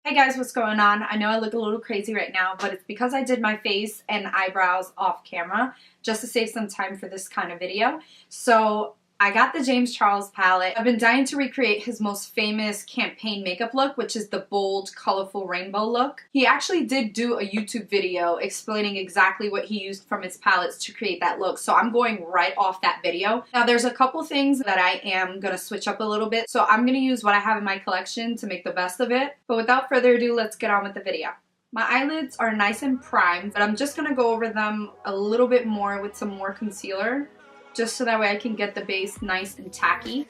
Hey guys, what's going on? I know I look a little crazy right now, but it's because I did my face and eyebrows off camera just to save some time for this kind of video. So I got the James Charles palette. I've been dying to recreate his most famous campaign makeup look, which is the bold, colorful rainbow look. He actually did do a YouTube video explaining exactly what he used from his palettes to create that look. So I'm going right off that video. Now there's a couple things that I am gonna switch up a little bit. So I'm gonna use what I have in my collection to make the best of it. But without further ado, let's get on with the video. My eyelids are nice and primed, but I'm just gonna go over them a little bit more with some more concealer, just so that way I can get the base nice and tacky.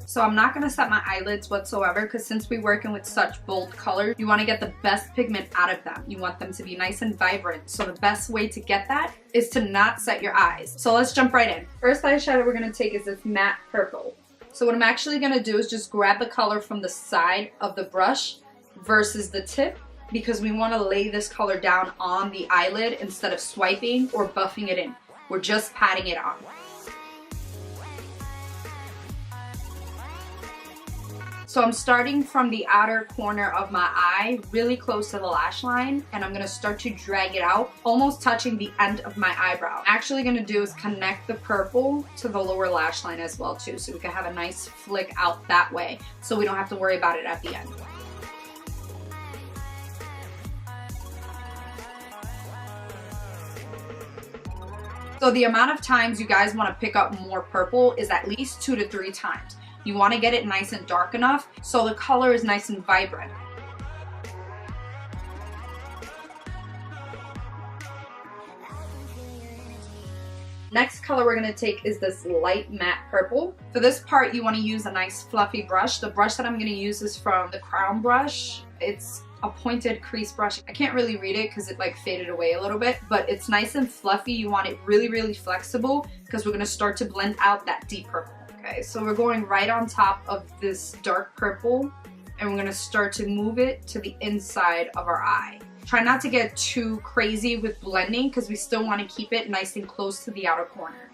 So I'm not going to set my eyelids whatsoever, because since we're working with such bold colors, you want to get the best pigment out of them. You want them to be nice and vibrant. So the best way to get that is to not set your eyes. So let's jump right in. First eyeshadow we're going to take is this matte purple. So what I'm actually going to do is just grab the color from the side of the brush versus the tip, because we want to lay this color down on the eyelid instead of swiping or buffing it in. We're just patting it on. So I'm starting from the outer corner of my eye, really close to the lash line, and I'm gonna start to drag it out, almost touching the end of my eyebrow. Actually gonna do is connect the purple to the lower lash line as well too, so we can have a nice flick out that way, so we don't have to worry about it at the end. So the amount of times you guys wanna pick up more purple is at least 2 to 3 times. You want to get it nice and dark enough so the color is nice and vibrant. Next color we're going to take is this light matte purple. For this part you want to use a nice fluffy brush. The brush that I'm going to use is from the Crown brush. It's a pointed crease brush. I can't really read it because it like faded away a little bit, but it's nice and fluffy. You want it really flexible because we're going to start to blend out that deep purple. Okay, so we're going right on top of this dark purple, and we're going to start to move it to the inside of our eye. Try not to get too crazy with blending because we still want to keep it nice and close to the outer corner.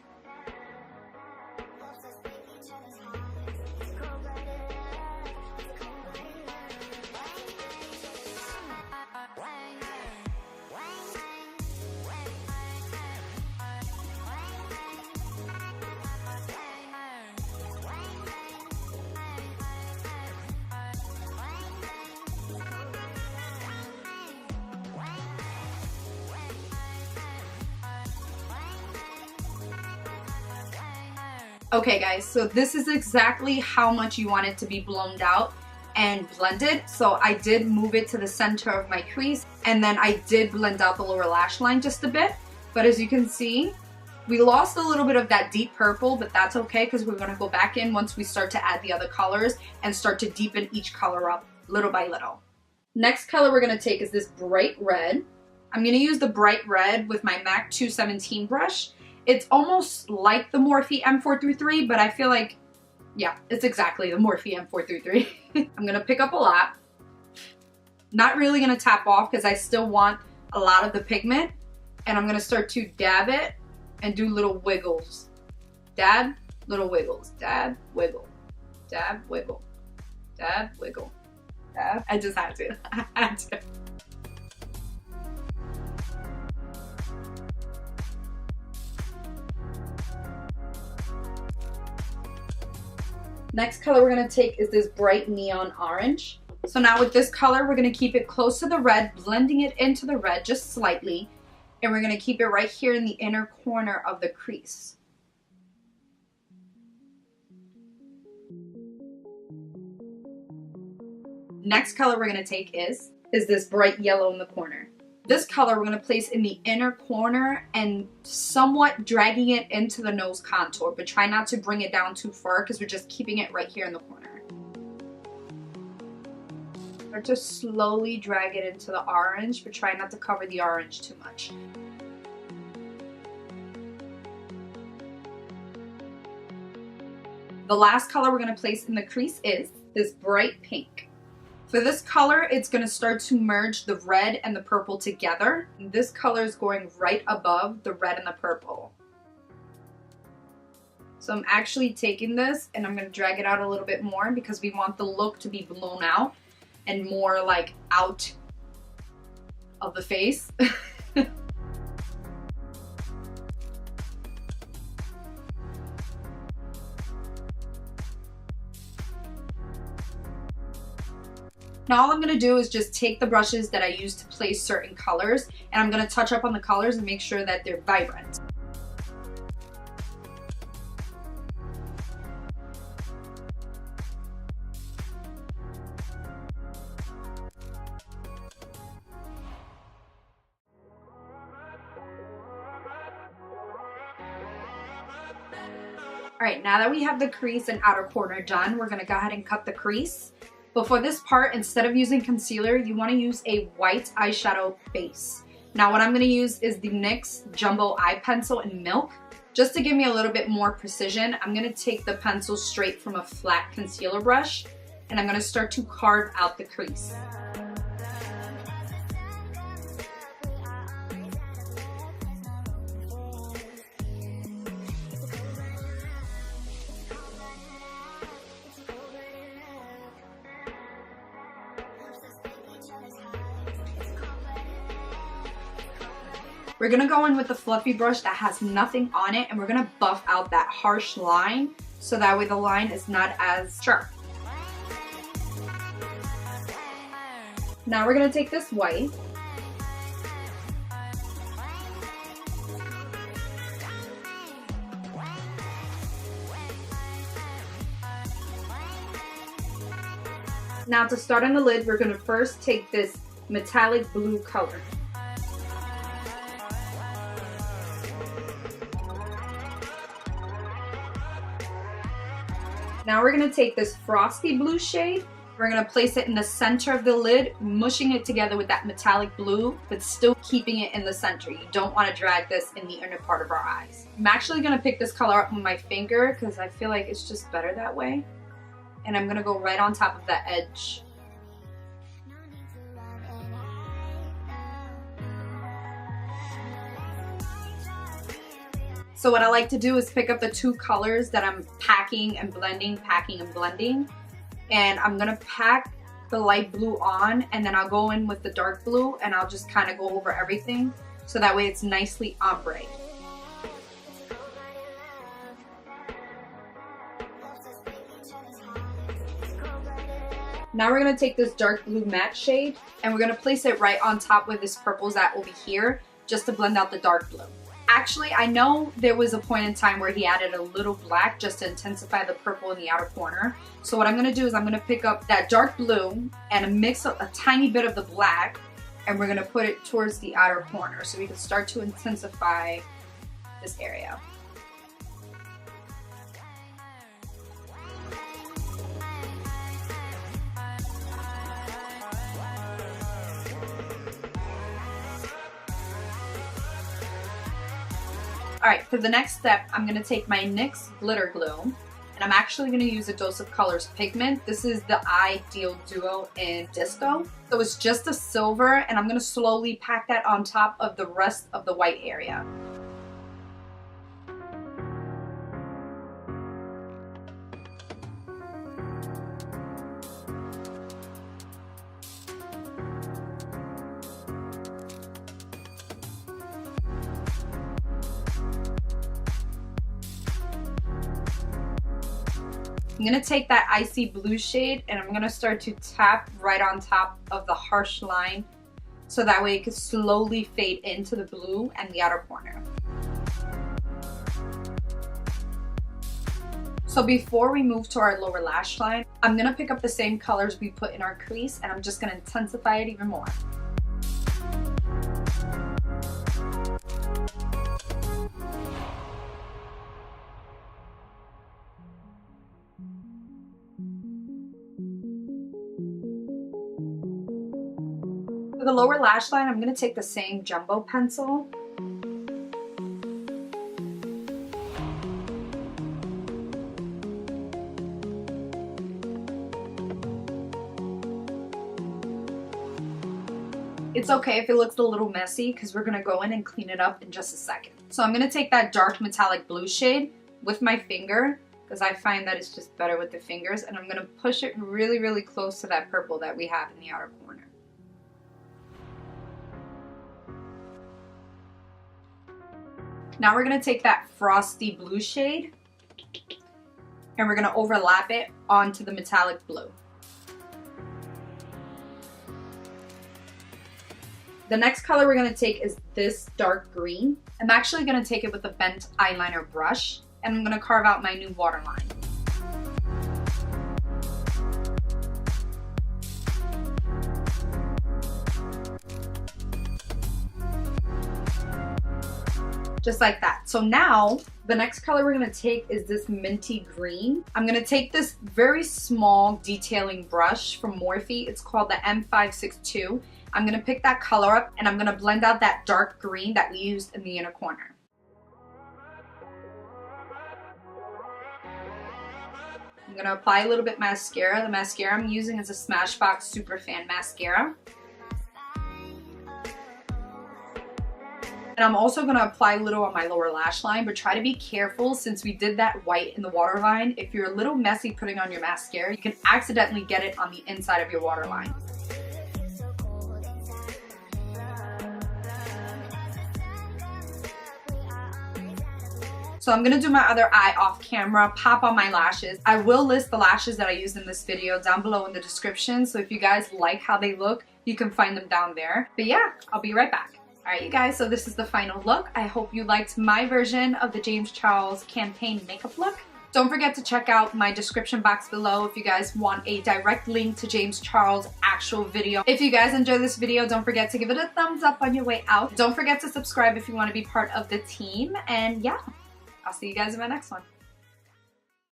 Okay guys, so this is exactly how much you want it to be blown out and blended. So I did move it to the center of my crease, and then I did blend out the lower lash line just a bit. But as you can see, we lost a little bit of that deep purple, but that's okay because we're gonna go back in once we start to add the other colors and start to deepen each color up little by little. Next color we're gonna take is this bright red. I'm gonna use the bright red with my MAC 217 brush. It's almost like the Morphe M433, but I feel like, yeah, it's exactly the Morphe M433. I'm gonna pick up a lot. Not really gonna tap off because I still want a lot of the pigment. And I'm gonna start to dab it and do little wiggles. Dab, little wiggles. Dab, wiggle. Dab, wiggle. Dab, wiggle. Dab. I just had to. I had to. Next color we're going to take is this bright neon orange. So now with this color, we're going to keep it close to the red, blending it into the red just slightly. And we're going to keep it right here in the inner corner of the crease. Next color we're going to take is this bright yellow in the corner. This color we're going to place in the inner corner and somewhat dragging it into the nose contour, but try not to bring it down too far because we're just keeping it right here in the corner. Or just slowly drag it into the orange, but try not to cover the orange too much. The last color we're going to place in the crease is this bright pink. For this color, it's going to start to merge the red and the purple together. This color is going right above the red and the purple. So I'm actually taking this and I'm going to drag it out a little bit more because we want the look to be blown out and more like out of the face. Now all I'm going to do is just take the brushes that I use to place certain colors and I'm going to touch up on the colors and make sure that they're vibrant. Alright, now that we have the crease and outer corner done, we're going to go ahead and cut the crease. But for this part, instead of using concealer, you want to use a white eyeshadow base. Now what I'm going to use is the NYX Jumbo Eye Pencil in Milk. Just to give me a little bit more precision, I'm going to take the pencil straight from a flat concealer brush and I'm going to start to carve out the crease. We're going to go in with a fluffy brush that has nothing on it and we're going to buff out that harsh line so that way the line is not as sharp. Now we're going to take this white . Now to start on the lid, we're going to first take this metallic blue color. Now we're going to take this frosty blue shade, we're going to place it in the center of the lid, mushing it together with that metallic blue, but still keeping it in the center. You don't want to drag this in the inner part of our eyes. I'm actually going to pick this color up with my finger because I feel like it's just better that way. And I'm going to go right on top of that edge. So what I like to do is pick up the two colors that I'm packing and blending. And I'm gonna pack the light blue on and then I'll go in with the dark blue and I'll just kind of go over everything so that way it's nicely ombre. Now we're gonna take this dark blue matte shade and we're gonna place it right on top with this purples that will be here just to blend out the dark blue. Actually, I know there was a point in time where he added a little black just to intensify the purple in the outer corner. So what I'm going to do is I'm going to pick up that dark blue and mix up a tiny bit of the black and we're going to put it towards the outer corner so we can start to intensify this area. Alright, for the next step, I'm going to take my NYX Glitter Glue, and I'm actually going to use a Dose of Colors pigment. This is the Ideal Duo in Disco. So it's just a silver, and I'm going to slowly pack that on top of the rest of the white area. I'm going to take that icy blue shade and I'm going to start to tap right on top of the harsh line so that way it can slowly fade into the blue and the outer corner. So before we move to our lower lash line, I'm going to pick up the same colors we put in our crease and I'm just going to intensify it even more. For the lower lash line, I'm going to take the same jumbo pencil. It's okay if it looks a little messy because we're going to go in and clean it up in just a second. So I'm going to take that dark metallic blue shade with my finger because I find that it's just better with the fingers, and I'm going to push it really, really close to that purple that we have in the outer corner. Now we're going to take that frosty blue shade and we're going to overlap it onto the metallic blue. The next color we're going to take is this dark green. I'm actually going to take it with a bent eyeliner brush, and I'm going to carve out my new waterline. Just like that. So now the next color we're going to take is this minty green. I'm going to take this very small detailing brush from Morphe. It's called the M562. I'm going to pick that color up and I'm going to blend out that dark green that we used in the inner corner. I'm going to apply a little bit mascara. The mascara I'm using is a Smashbox Superfan mascara. And I'm also going to apply a little on my lower lash line, but try to be careful since we did that white in the waterline. If you're a little messy putting on your mascara, you can accidentally get it on the inside of your waterline. So I'm going to do my other eye off camera, pop on my lashes. I will list the lashes that I used in this video down below in the description, so if you guys like how they look, you can find them down there. But yeah, I'll be right back. Alright you guys, so this is the final look. I hope you liked my version of the James Charles campaign makeup look. Don't forget to check out my description box below if you guys want a direct link to James Charles' actual video. If you guys enjoyed this video, don't forget to give it a thumbs up on your way out. Don't forget to subscribe if you want to be part of the team. And yeah, I'll see you guys in my next one.